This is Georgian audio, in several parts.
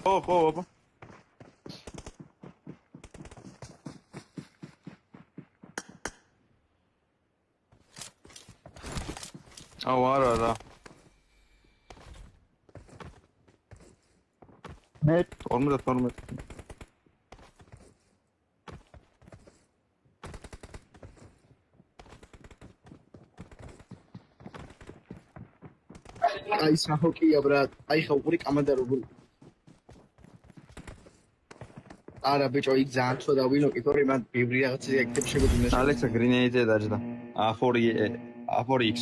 ხო, აბა. აუ, არა. მე 52. აი საჰოკია ბრატ, აი ხა უყური კამანდა როგორ არა ბიჭო, იქ ძალიან ცუდა ვინოკი, თორე მან ბევრი რაღაცა აქტებს შეგოდნენ. ალექსა გრინეიდზე დაჯდა. A4X.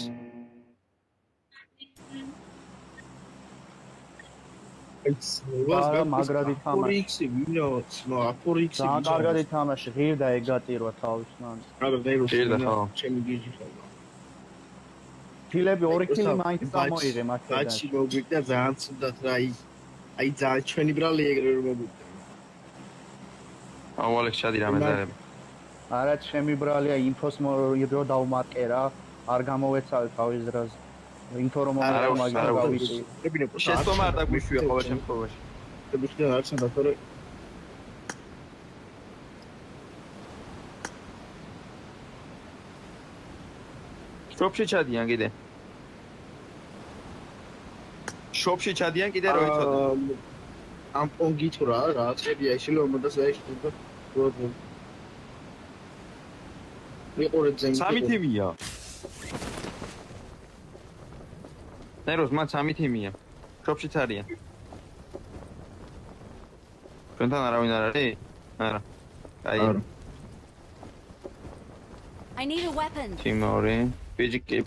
არა, მაგრადი თამაში. A4X-ი ვინოც, ნო A4X-ი ძალიან კარგად ითამაში, ღირდა ეგატირვა თავის მან. არა, ნეიროს ღირდა, ხო. ჩემი გიჟი ხო. ფილები 2 კილი მაინც წამოიღე მათგან. ბაჩი მოგვიგდა ძალიან ცუდად რა, აი ძალიან ჩვენი ბრალი ეგრე რომ მოგვიგდა. აუ, ალექს ჩადი რამე ზარები. არა, ჩემი ბრალია ინფოს რო დავმარკე რა, არ გამოვეცალე თავის დროზე. ინფო რომ მაგას გავიწი. შეცდომა არ დაგვიშვია ყოველ შემთხვევაში. შევიხდი არც და თორე შოპში ჩადიან კიდე. შოპში ჩადიან კიდე რო იცოდე. ამ პონგი თუ რა წერია ისე რომ და საერთოდ და მიყურე ძენ. სამი თიმია. ნეროს მან სამი თიმია. შოპშიც არიან. ჩვენთან არავინ არ არის? არა. აი. I need a weapon. თიმორი.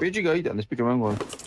ბიჭი გაიტანეს, ბიჭო მან გონი.